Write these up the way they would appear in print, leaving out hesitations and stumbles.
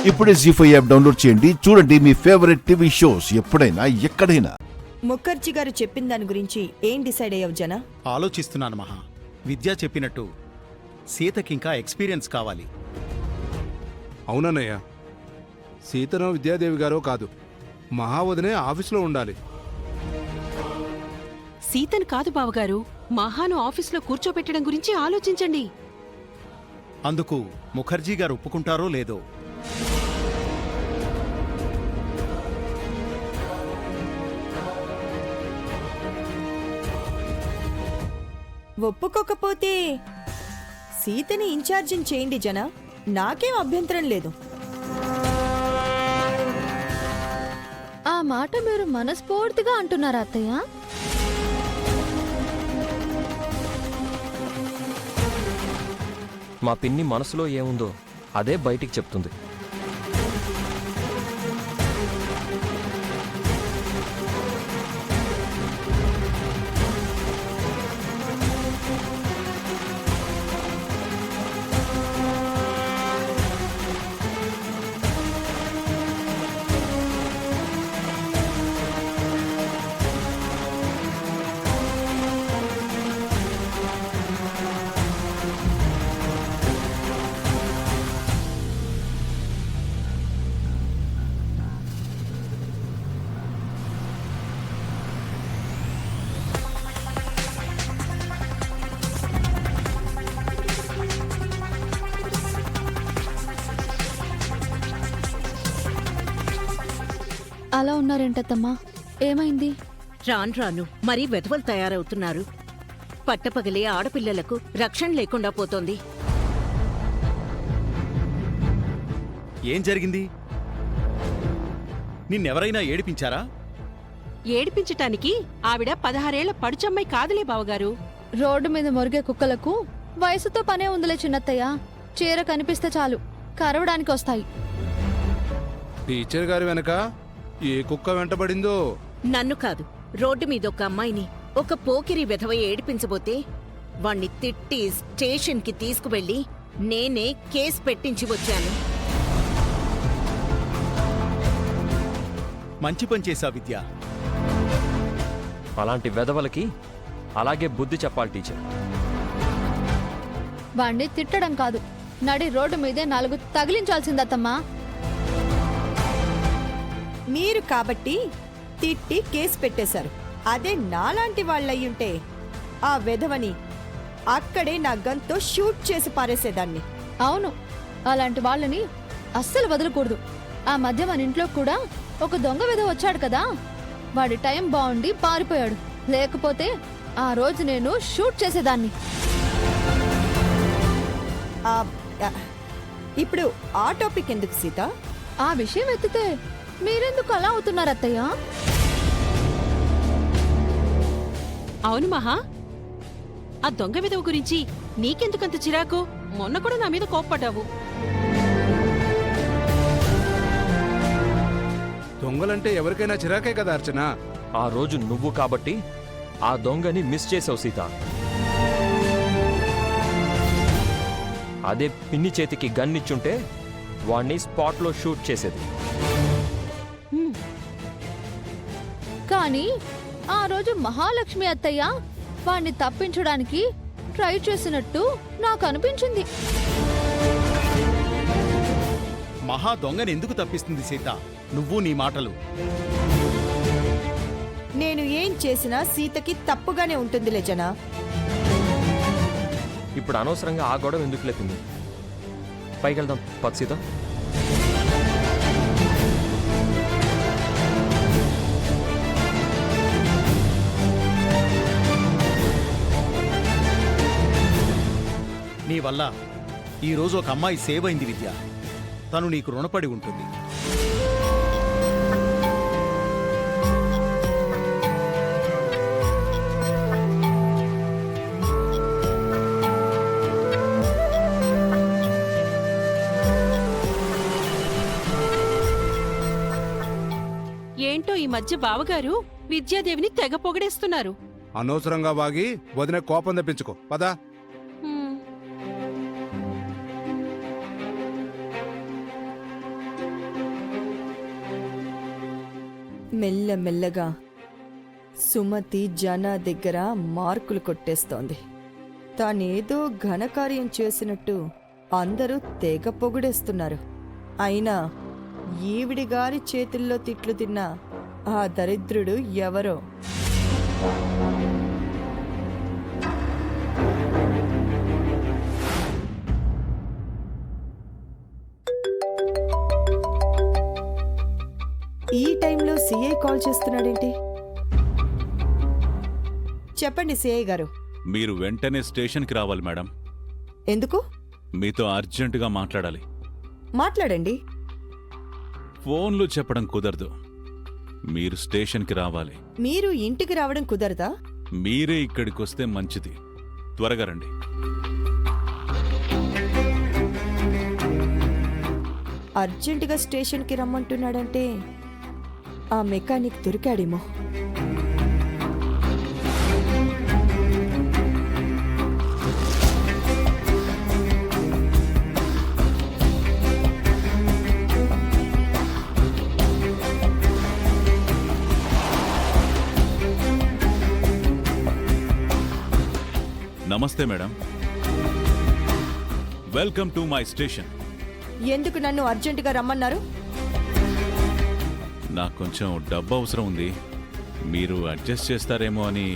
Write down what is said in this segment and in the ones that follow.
ఇప్పుడే జీ5 app download చేయండి. చూడండి మీ ఫేవరెట్ టీవీ షోస్ ఎప్పుడైనా ఎక్కడైనా. ముఖర్జీ గారు చెప్పిన దాని గురించి ఏం డిసైడ్ అయ్యావు జన? ఆలోచిస్తున్నాను మహా. విద్య చెప్పినట్టు సీతకింకా ఎక్స్పీరియన్స్ కావాలి. అవునన్నయ్య, సీతనో విద్యాదేవి గారో కాదు, మహావదినే ఆఫీసులో ఉండాలి. సీతను కాదు బావగారు, మహాను ఆఫీసులో కూర్చోబెట్టడం గురించి ఆలోచించండి. అందుకు ముఖర్జీ గారు ఒప్పుకుంటారో లేదో. ఒప్పుకోకపోతే సీతని ఇన్ఛార్జిని చేయండి జన, నాకేం అభ్యంతరం లేదు. ఆ మాట మీరు మనస్ఫూర్తిగా అంటున్నారా అత్తయ్య? మా పిన్ని మనసులో ఏముందో అదే బయటికి చెప్తుంది. అలా ఉన్నారేంటత్తమ్మా? ఏమైంది? రాను రాను మరీ వెధవలు తయారవుతున్నారు. పట్టపగలే ఆడపిల్లలకు రక్షణ లేకుండా పోతోంది. ఏం జరిగింది? నిన్నెవరైనా ఏడిపించారా? ఏడిపించటానికి ఆవిడ 16 ఏళ్ల పడుచమ్మాయి కాదులే బావగారు. రోడ్డు మీద మొరిగే కుక్కలకు వయసుతో పనే ఉందిలే చిన్నత్తయ్య. చీర కనిపిస్తే చాలు కరవడానికి వస్తాయి. టీచర్ గారి వెనక ఏ కుక్క వెంటబడిందో. నన్ను కాదు, రోడ్డు మీద ఒక అమ్మాయిని ఒక పోకిరి వెధవ ఏడిపించబోతే వాణ్ణి తిట్టి స్టేషన్కి తీసుకువెళ్లి నేనే కేసు పెట్టించి వచ్చాను. మంచి పని చేశా విద్య. అలాంటి వెధవలకి అలాగే బుద్ధి చెప్పాలి టీచర్. వాణ్ణి తిట్టడం కాదు, నడి రోడ్డు మీదే 4 తగిలించాల్సిందత్తమ్మా. మీరు కాబట్టి తిట్టి కేసు పెట్టేశారు. అదే నాలాంటి వాళ్ళయ్యుంటే ఆ వెధవని అక్కడే నా గన్తో షూట్ చేసి పారేసేదాన్ని. అవును, అలాంటి వాళ్ళని అస్సలు వదలకూడదు. ఆ మధ్య మన ఇంట్లో కూడా ఒక దొంగ వెధవ వచ్చాడు కదా, వాడి టైం బాగుండి పారిపోయాడు. లేకపోతే ఆ రోజు నేను షూట్ చేసేదాన్ని. ఇప్పుడు ఆ టాపిక్ ఎందుకు సీత? ఆ విషయం ఎత్తితే మీరెందుకు అలా అవుతున్నారు అత్తయ్య? అవును మహా, ఆ దొంగ విధవ గురించి నీకెందుకంత చిరాకు? మొన్న కూడా నా మీద కోప్పడ్డావు. దొంగలంటే ఎవరికైనా చిరాకే కదా అర్చన. ఆ రోజు నువ్వు కాబట్టి ఆ దొంగని మిస్ చేసావు సీత. అదే పిన్ని చేతికి గన్నిచ్చుంటే వాణ్ణి స్పాట్లో షూట్ చేసేది. కానీ ఆ రోజు మహాలక్ష్మి అత్తయ్య వాణ్ణి తప్పించడానికి ట్రై చేసినట్టు నాకు అనిపించింది. మహా దొంగని ఎందుకు తప్పిస్తుంది సీత? నువ్వు నీ మాటలు. నేను ఏం చేసినా సీతకి తప్పుగానే ఉంటుందిలే జన. ఇప్పుడు అనవసరంగా ఆ గొడవ ఎందుకు లేపింది? పైకెళ్దాం పద సీత. నీ వల్ల ఈరోజు ఒక అమ్మాయి సేవ్ అయింది విద్య. తను నీకు రుణపడి ఉంటుంది. ఏంటో ఈ మధ్య బావగారు విద్యాదేవిని తెగ పొగడేస్తున్నారు. అనవసరంగా వాగి వదిన కోపం తెప్పించుకో పదా. మెల్లమెల్లగా సుమతి జన దగ్గర మార్కులు కొట్టేస్తోంది. తానేదో ఘనకార్యం చేసినట్టు అందరూ తెగ పొగిడేస్తున్నారు. అయినా ఈవిడి గారి చేతుల్లో తిట్లు తిన్న ఆ దరిద్రుడు ఎవరో. ఈ టైంలో సిఐ కాల్ చేస్తున్నాడేంటి? చెప్పండి సిఐ గారు. మీరు వెంటనే స్టేషన్కి రావాలి మేడం. ఎందుకు? మీతో అర్జెంటుగా మాట్లాడాలి. మాట్లాడండి. ఫోన్లో చెప్పడం కుదరదు. మీరు స్టేషన్కి రావాలి. మీరు ఇంటికి రావడం కుదరదా? మీరే ఇక్కడికి వస్తే మంచిది. త్వరగా రండి. అర్జెంటుగా స్టేషన్కి రమ్మంటున్నాడంటే ఆ మెకానిక్ దొరికాడేమో. నమస్తే madam. Welcome to my station. ఎందుకు నన్ను అర్జెంటుగా రమ్మన్నారు? నాకు కొంచెం డబ్బు అవసరం ఉంది. మీరు అడ్జస్ట్ చేస్తారేమో అని.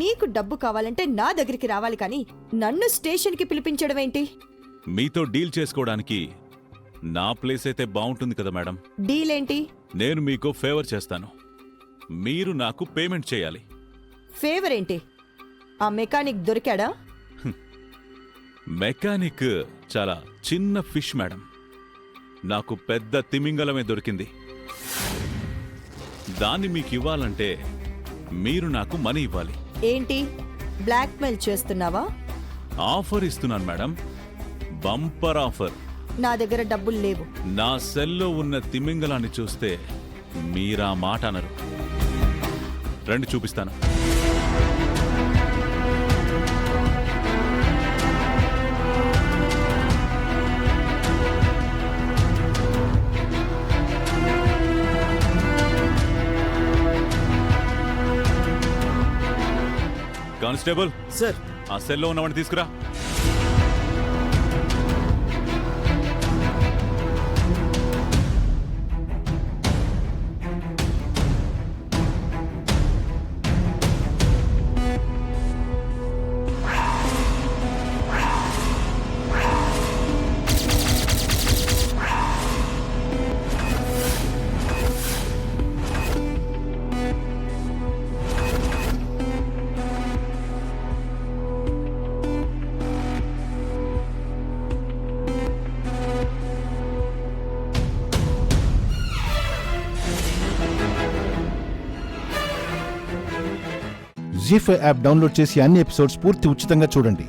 నీకు డబ్బు కావాలంటే నా దగ్గరికి రావాలి కానీ నన్ను స్టేషన్కి పిలిపించడం ఏంటి? మీతో డీల్ చేసుకోవడానికి నా ప్లేస్ అయితే బాగుంటుంది కదా మేడం. డీల్ ఏంటి? నేను మీకు ఫేవర్ చేస్తాను. మీరు నాకు పేమెంట్ చేయాలి. ఫేవర్ ఏంటి? ఆ మెకానిక్ దొరికాడా? మెకానిక్ చాలా చిన్న ఫిష్ మేడం. నాకు పెద్ద తిమింగలమే దొరికింది. దాన్ని మీకు ఇవ్వాలంటే మీరు నాకు మనీ ఇవ్వాలి. ఏంటి బ్లాక్మెయిల్ చేస్తున్నావా? ఆఫర్ ఇస్తున్నాను మేడం. Bumper offer. నా దగ్గర డబ్బులు లేవు. నా సెల్లో ఉన్న తిమింగలాన్ని చూస్తే మీరా మాట అనరు. రండి చూపిస్తాను. కానిస్టేబుల్ సార్, ఆ సెల్లో ఉన్నవాడిని తీసుకురా. జీ5 యాప్ డౌన్లోడ్ చేసి అన్ని ఎపిసోడ్స్ పూర్తి ఉచితంగా చూడండి.